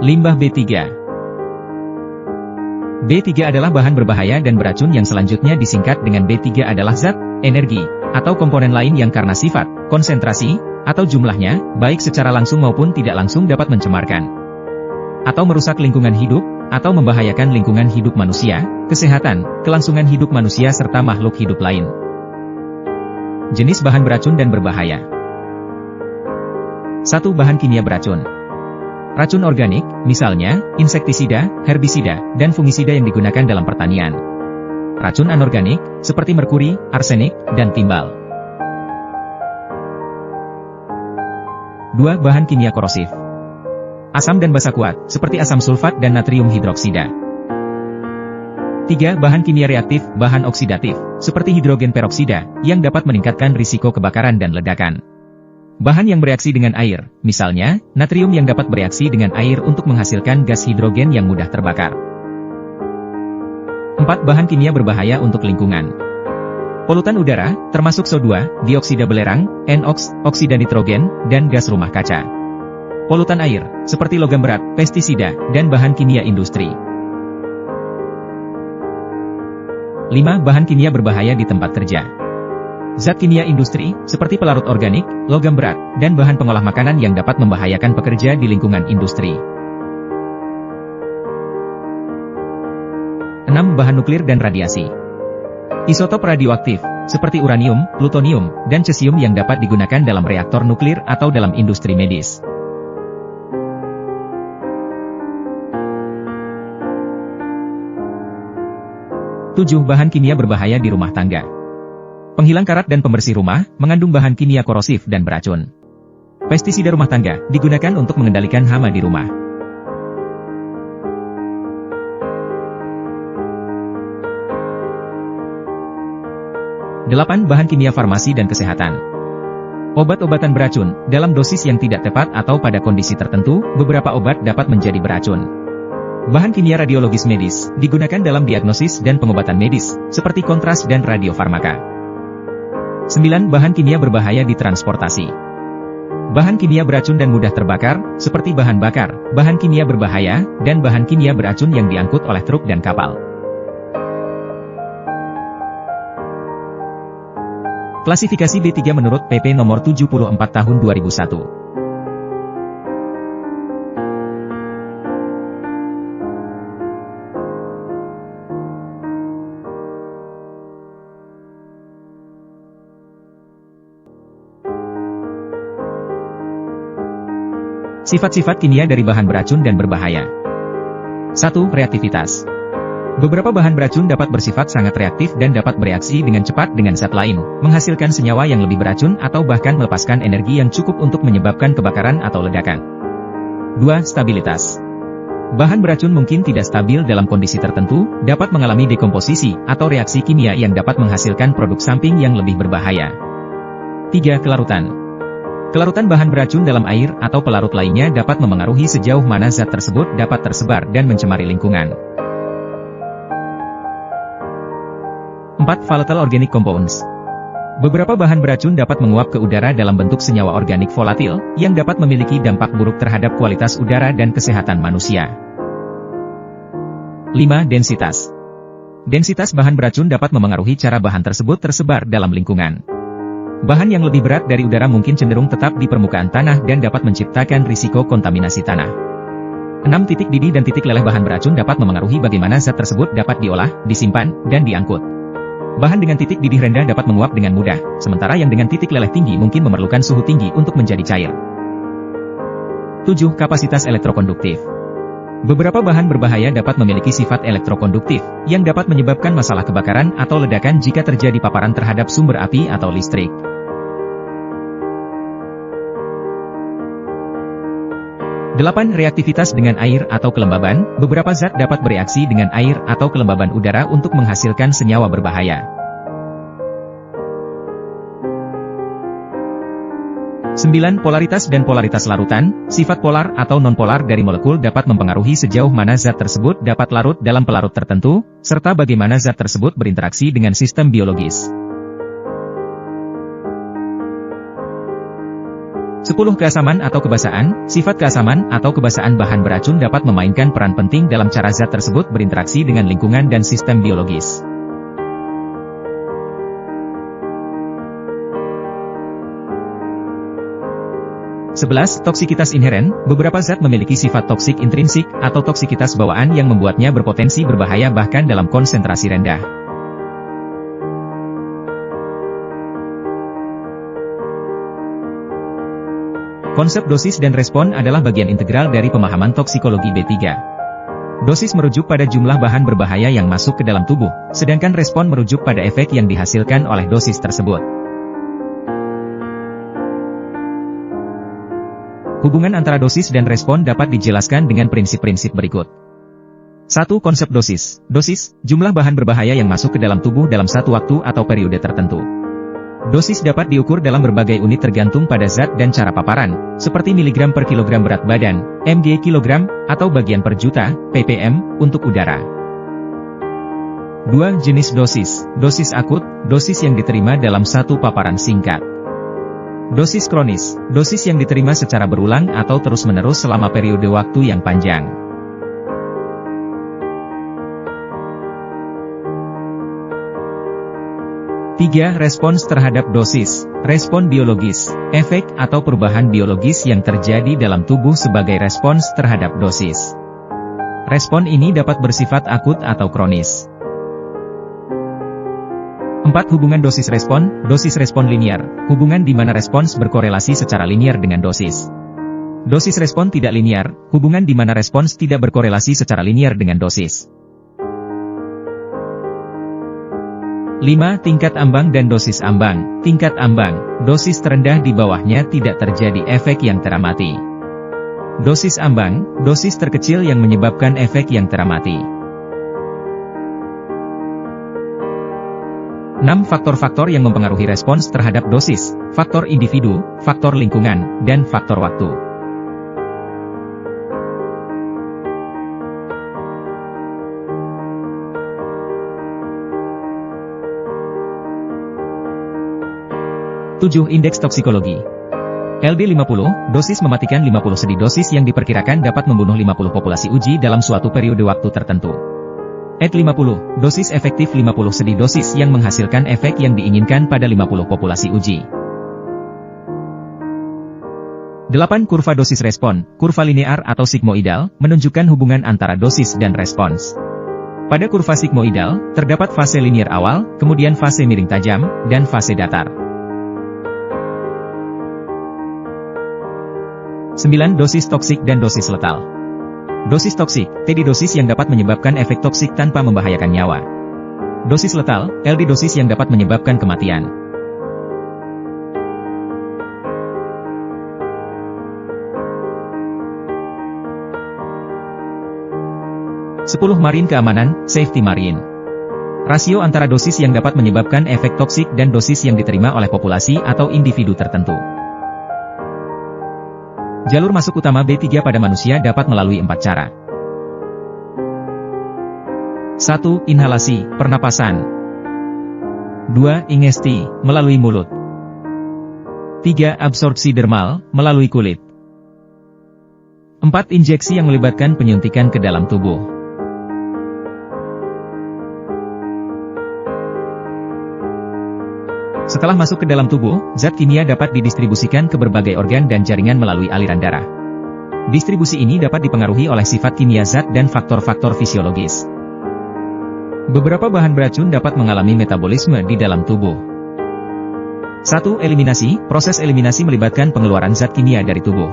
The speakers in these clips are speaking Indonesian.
Limbah B3. B3 adalah bahan berbahaya dan beracun yang selanjutnya disingkat dengan B3 adalah zat, energi, atau komponen lain yang karena sifat, konsentrasi, atau jumlahnya, baik secara langsung maupun tidak langsung dapat mencemarkan atau merusak lingkungan hidup, atau membahayakan lingkungan hidup manusia, kesehatan, kelangsungan hidup manusia serta makhluk hidup lain. Jenis bahan beracun dan berbahaya. 1. Bahan kimia beracun. Racun organik, misalnya, insektisida, herbisida, dan fungisida yang digunakan dalam pertanian. Racun anorganik, seperti merkuri, arsenik, dan timbal. 2. Bahan kimia korosif. Asam dan basa kuat, seperti asam sulfat dan natrium hidroksida. 3. Bahan kimia reaktif, bahan oksidatif, seperti hidrogen peroksida, yang dapat meningkatkan risiko kebakaran dan ledakan. Bahan yang bereaksi dengan air, misalnya, natrium yang dapat bereaksi dengan air untuk menghasilkan gas hidrogen yang mudah terbakar. 4. Bahan kimia berbahaya untuk lingkungan. Polutan udara, termasuk SO2, dioksida belerang, NOx, oksida nitrogen, dan gas rumah kaca. Polutan air, seperti logam berat, pestisida, dan bahan kimia industri. 5. Bahan kimia berbahaya di tempat kerja. Zat kimia industri, seperti pelarut organik, logam berat, dan bahan pengolah makanan yang dapat membahayakan pekerja di lingkungan industri. 6. Bahan nuklir dan radiasi. Isotop radioaktif, seperti uranium, plutonium, dan cesium yang dapat digunakan dalam reaktor nuklir atau dalam industri medis. 7. Bahan kimia berbahaya di rumah tangga. Penghilang karat dan pembersih rumah, mengandung bahan kimia korosif dan beracun. Pestisida rumah tangga, digunakan untuk mengendalikan hama di rumah. 8. Bahan kimia farmasi dan kesehatan. Obat-obatan beracun, dalam dosis yang tidak tepat atau pada kondisi tertentu, beberapa obat dapat menjadi beracun. Bahan kimia radiologis medis, digunakan dalam diagnosis dan pengobatan medis, seperti kontras dan radiofarmaka. 9. Bahan kimia berbahaya di transportasi. Bahan kimia beracun dan mudah terbakar, seperti bahan bakar, bahan kimia berbahaya, dan bahan kimia beracun yang diangkut oleh truk dan kapal. Klasifikasi B3 menurut PP nomor 74 tahun 2001. Sifat-sifat kimia dari bahan beracun dan berbahaya. 1. Reaktivitas. Beberapa bahan beracun dapat bersifat sangat reaktif dan dapat bereaksi dengan cepat dengan zat lain, menghasilkan senyawa yang lebih beracun atau bahkan melepaskan energi yang cukup untuk menyebabkan kebakaran atau ledakan. 2. Stabilitas. Bahan beracun mungkin tidak stabil dalam kondisi tertentu, dapat mengalami dekomposisi atau reaksi kimia yang dapat menghasilkan produk samping yang lebih berbahaya. 3. Kelarutan. Kelarutan bahan beracun dalam air atau pelarut lainnya dapat memengaruhi sejauh mana zat tersebut dapat tersebar dan mencemari lingkungan. 4. Volatile organic compounds. Beberapa bahan beracun dapat menguap ke udara dalam bentuk senyawa organik volatil, yang dapat memiliki dampak buruk terhadap kualitas udara dan kesehatan manusia. 5. Densitas. Densitas bahan beracun dapat memengaruhi cara bahan tersebut tersebar dalam lingkungan. Bahan yang lebih berat dari udara mungkin cenderung tetap di permukaan tanah dan dapat menciptakan risiko kontaminasi tanah. 6. Titik didih dan titik leleh bahan beracun dapat memengaruhi bagaimana zat tersebut dapat diolah, disimpan, dan diangkut. Bahan dengan titik didih rendah dapat menguap dengan mudah, sementara yang dengan titik leleh tinggi mungkin memerlukan suhu tinggi untuk menjadi cair. 7. Kapasitas elektrokonduktif. Beberapa bahan berbahaya dapat memiliki sifat elektrokonduktif, yang dapat menyebabkan masalah kebakaran atau ledakan jika terjadi paparan terhadap sumber api atau listrik. 8. Reaktivitas dengan air atau kelembaban. Beberapa zat dapat bereaksi dengan air atau kelembaban udara untuk menghasilkan senyawa berbahaya. 9. Polaritas dan polaritas larutan. Sifat polar atau non-polar dari molekul dapat mempengaruhi sejauh mana zat tersebut dapat larut dalam pelarut tertentu, serta bagaimana zat tersebut berinteraksi dengan sistem biologis. 10. Keasaman atau kebasaan. Sifat keasaman atau kebasaan bahan beracun dapat memainkan peran penting dalam cara zat tersebut berinteraksi dengan lingkungan dan sistem biologis. 11. Toksikitas inheren. Beberapa zat memiliki sifat toksik intrinsik atau toksikitas bawaan yang membuatnya berpotensi berbahaya bahkan dalam konsentrasi rendah. Konsep dosis dan respon adalah bagian integral dari pemahaman toksikologi B3. Dosis merujuk pada jumlah bahan berbahaya yang masuk ke dalam tubuh, sedangkan respon merujuk pada efek yang dihasilkan oleh dosis tersebut. Hubungan antara dosis dan respon dapat dijelaskan dengan prinsip-prinsip berikut. 1. Konsep dosis. Dosis, jumlah bahan berbahaya yang masuk ke dalam tubuh dalam satu waktu atau periode tertentu. Dosis dapat diukur dalam berbagai unit tergantung pada zat dan cara paparan, seperti miligram per kilogram berat badan, mg kilogram, atau bagian per juta, ppm, untuk udara. 2. Jenis dosis. Dosis akut, dosis yang diterima dalam satu paparan singkat. Dosis kronis, dosis yang diterima secara berulang atau terus-menerus selama periode waktu yang panjang. Tiga. Respons terhadap dosis. Respon biologis, efek atau perubahan biologis yang terjadi dalam tubuh sebagai respons terhadap dosis. Respon ini dapat bersifat akut atau kronis. 4. Hubungan dosis-respon. Dosis-respon linear, hubungan di mana respons berkorelasi secara linear dengan dosis. Dosis-respon tidak linear, hubungan di mana respons tidak berkorelasi secara linear dengan dosis. 5. Tingkat ambang dan dosis ambang. Tingkat ambang, dosis terendah di bawahnya tidak terjadi efek yang teramati. Dosis ambang, dosis terkecil yang menyebabkan efek yang teramati. 6. Faktor-faktor yang mempengaruhi respons terhadap dosis, faktor individu, faktor lingkungan, dan faktor waktu. Tujuh. Indeks toksikologi. LD50, dosis mematikan 50 sedi dosis yang diperkirakan dapat membunuh 50 populasi uji dalam suatu periode waktu tertentu. ED50, dosis efektif 50 sedi dosis yang menghasilkan efek yang diinginkan pada 50 populasi uji. 8. Kurva dosis respon, kurva linear atau sigmoidal, menunjukkan hubungan antara dosis dan respons. Pada kurva sigmoidal, terdapat fase linear awal, kemudian fase miring tajam, dan fase datar. 9. Dosis toksik dan dosis letal. Dosis toksik, TD dosis yang dapat menyebabkan efek toksik tanpa membahayakan nyawa. Dosis letal, LD dosis yang dapat menyebabkan kematian. 10. Marine keamanan, safety marine. Rasio antara dosis yang dapat menyebabkan efek toksik dan dosis yang diterima oleh populasi atau individu tertentu. Jalur masuk utama B3 pada manusia dapat melalui 4 cara. 1. Inhalasi, pernapasan. 2. Ingesti, melalui mulut. 3. Absorpsi dermal, melalui kulit. 4. Injeksi yang melibatkan penyuntikan ke dalam tubuh. Setelah masuk ke dalam tubuh, zat kimia dapat didistribusikan ke berbagai organ dan jaringan melalui aliran darah. Distribusi ini dapat dipengaruhi oleh sifat kimia zat dan faktor-faktor fisiologis. Beberapa bahan beracun dapat mengalami metabolisme di dalam tubuh. 1. Eliminasi, proses eliminasi melibatkan pengeluaran zat kimia dari tubuh.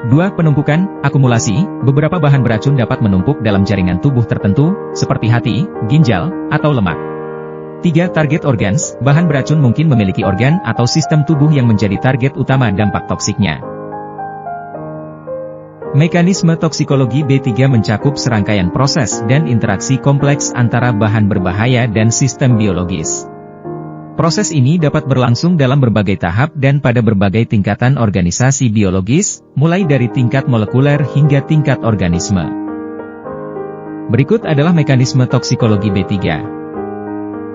2. Penumpukan, akumulasi, beberapa bahan beracun dapat menumpuk dalam jaringan tubuh tertentu, seperti hati, ginjal, atau lemak. 3. Target organs, bahan beracun mungkin memiliki organ atau sistem tubuh yang menjadi target utama dampak toksiknya. Mekanisme toksikologi B3 mencakup serangkaian proses dan interaksi kompleks antara bahan berbahaya dan sistem biologis. Proses ini dapat berlangsung dalam berbagai tahap dan pada berbagai tingkatan organisasi biologis, mulai dari tingkat molekuler hingga tingkat organisme. Berikut adalah mekanisme toksikologi B3.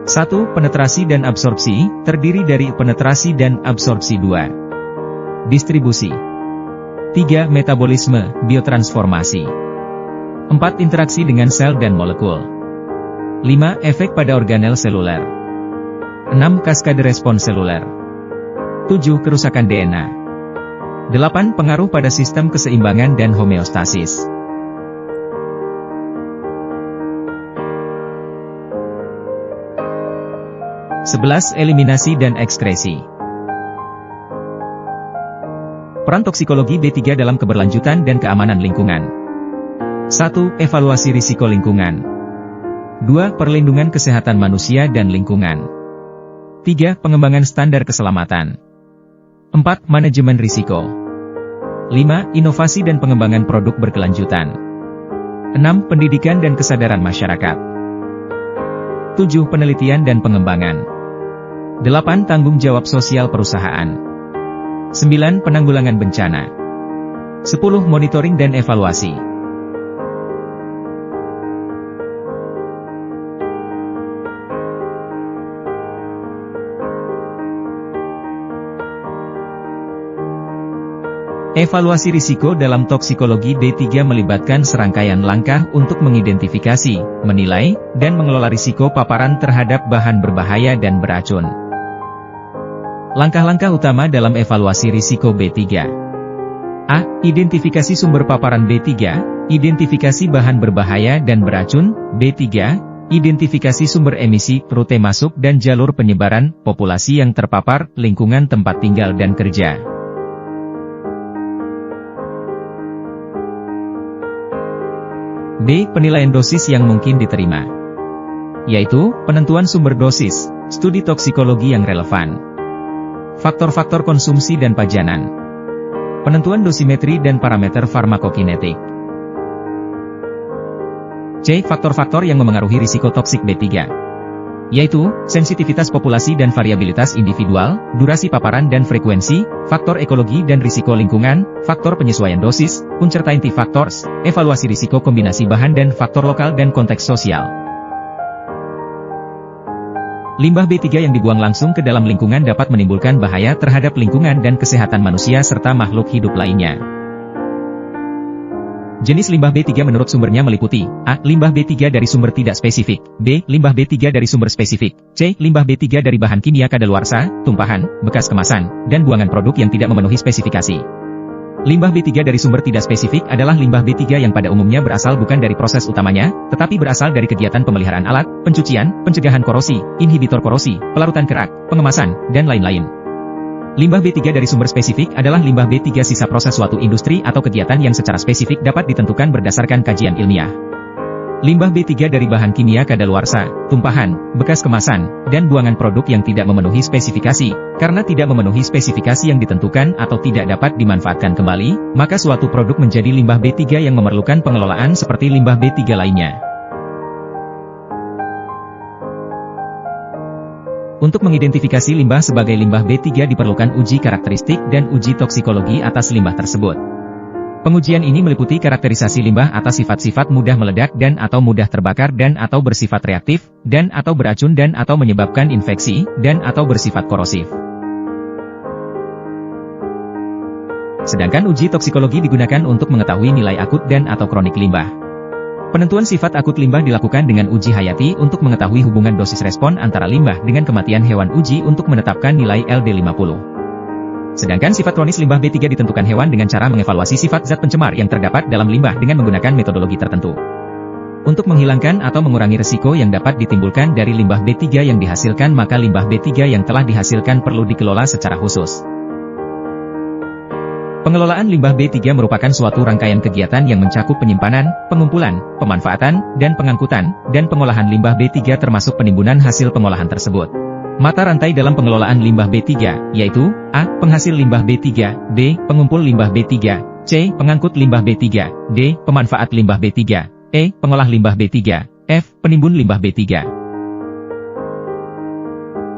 1. Penetrasi dan absorpsi, terdiri dari penetrasi dan absorpsi. 2. Distribusi. 3. Metabolisme, biotransformasi. 4. Interaksi dengan sel dan molekul. 5. Efek pada organel seluler. 6. Kaskade respons seluler. 7. Kerusakan DNA. 8. Pengaruh pada sistem keseimbangan dan homeostasis. (11) Eliminasi dan ekskresi. Peran toksikologi B3 dalam keberlanjutan dan keamanan lingkungan. 1. Evaluasi risiko lingkungan. 2. Perlindungan kesehatan manusia dan lingkungan. 3. Pengembangan standar keselamatan. 4. Manajemen risiko. 5. Inovasi dan pengembangan produk berkelanjutan. 6. Pendidikan dan kesadaran masyarakat. 7. Penelitian dan pengembangan. 8. Tanggung jawab sosial perusahaan. 9. Penanggulangan bencana. 10. Monitoring dan evaluasi. Evaluasi risiko dalam toksikologi B3 melibatkan serangkaian langkah untuk mengidentifikasi, menilai, dan mengelola risiko paparan terhadap bahan berbahaya dan beracun. Langkah-langkah utama dalam evaluasi risiko B3. A. Identifikasi sumber paparan B3, identifikasi bahan berbahaya dan beracun. B3. Identifikasi sumber emisi, rute masuk dan jalur penyebaran, populasi yang terpapar, lingkungan tempat tinggal dan kerja. B. Penilaian dosis yang mungkin diterima, yaitu penentuan sumber dosis, studi toksikologi yang relevan, faktor-faktor konsumsi dan pajanan, penentuan dosimetri dan parameter farmakokinetik. C. Faktor-faktor yang memengaruhi risiko toksik B3, yaitu sensitivitas populasi dan variabilitas individual, durasi paparan dan frekuensi, faktor ekologi dan risiko lingkungan, faktor penyesuaian dosis, uncertainty factors, evaluasi risiko kombinasi bahan dan faktor lokal dan konteks sosial. Limbah B3 yang dibuang langsung ke dalam lingkungan dapat menimbulkan bahaya terhadap lingkungan dan kesehatan manusia serta makhluk hidup lainnya. Jenis limbah B3 menurut sumbernya meliputi: A. Limbah B3 dari sumber tidak spesifik. B. Limbah B3 dari sumber spesifik. C. Limbah B3 dari bahan kimia kadaluarsa, tumpahan, bekas kemasan, dan buangan produk yang tidak memenuhi spesifikasi. Limbah B3 dari sumber tidak spesifik adalah limbah B3 yang pada umumnya berasal bukan dari proses utamanya, tetapi berasal dari kegiatan pemeliharaan alat, pencucian, pencegahan korosi, inhibitor korosi, pelarutan kerak, pengemasan, dan lain-lain. Limbah B3 dari sumber spesifik adalah limbah B3 sisa proses suatu industri atau kegiatan yang secara spesifik dapat ditentukan berdasarkan kajian ilmiah. Limbah B3 dari bahan kimia kadaluarsa, tumpahan, bekas kemasan, dan buangan produk yang tidak memenuhi spesifikasi. Karena tidak memenuhi spesifikasi yang ditentukan atau tidak dapat dimanfaatkan kembali, maka suatu produk menjadi limbah B3 yang memerlukan pengelolaan seperti limbah B3 lainnya. Untuk mengidentifikasi limbah sebagai limbah B3 diperlukan uji karakteristik dan uji toksikologi atas limbah tersebut. Pengujian ini meliputi karakterisasi limbah atas sifat-sifat mudah meledak dan atau mudah terbakar dan atau bersifat reaktif, dan atau beracun dan atau menyebabkan infeksi, dan atau bersifat korosif. Sedangkan uji toksikologi digunakan untuk mengetahui nilai akut dan atau kronik limbah. Penentuan sifat akut limbah dilakukan dengan uji hayati untuk mengetahui hubungan dosis respon antara limbah dengan kematian hewan, uji untuk menetapkan nilai LD50. Sedangkan sifat kronis limbah B3 ditentukan hewan dengan cara mengevaluasi sifat zat pencemar yang terdapat dalam limbah dengan menggunakan metodologi tertentu. Untuk menghilangkan atau mengurangi resiko yang dapat ditimbulkan dari limbah B3 yang dihasilkan, maka limbah B3 yang telah dihasilkan perlu dikelola secara khusus. Pengelolaan limbah B3 merupakan suatu rangkaian kegiatan yang mencakup penyimpanan, pengumpulan, pemanfaatan, dan pengangkutan, dan pengolahan limbah B3 termasuk penimbunan hasil pengolahan tersebut. Mata rantai dalam pengelolaan limbah B3, yaitu A. Penghasil limbah B3, B. Pengumpul limbah B3, C. Pengangkut limbah B3, D. Pemanfaat limbah B3, E. Pengolah limbah B3, F. Penimbun limbah B3.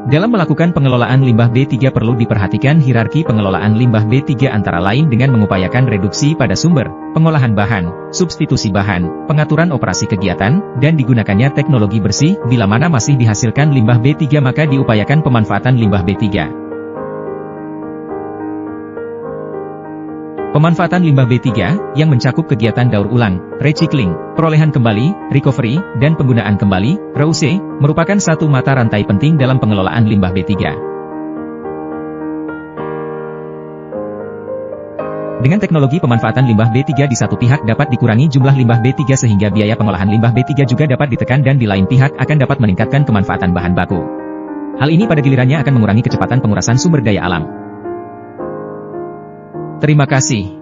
Dalam melakukan pengelolaan limbah B3 perlu diperhatikan hierarki pengelolaan limbah B3 antara lain dengan mengupayakan reduksi pada sumber, pengolahan bahan, substitusi bahan, pengaturan operasi kegiatan, dan digunakannya teknologi bersih. Bila mana masih dihasilkan limbah B3 maka diupayakan pemanfaatan limbah B3. Pemanfaatan limbah B3, yang mencakup kegiatan daur ulang, recycling, perolehan kembali, recovery, dan penggunaan kembali, reuse, merupakan satu mata rantai penting dalam pengelolaan limbah B3. Dengan teknologi pemanfaatan limbah B3 di satu pihak dapat dikurangi jumlah limbah B3 sehingga biaya pengolahan limbah B3 juga dapat ditekan dan di lain pihak akan dapat meningkatkan kemanfaatan bahan baku. Hal ini pada gilirannya akan mengurangi kecepatan pengurasan sumber daya alam. Terima kasih.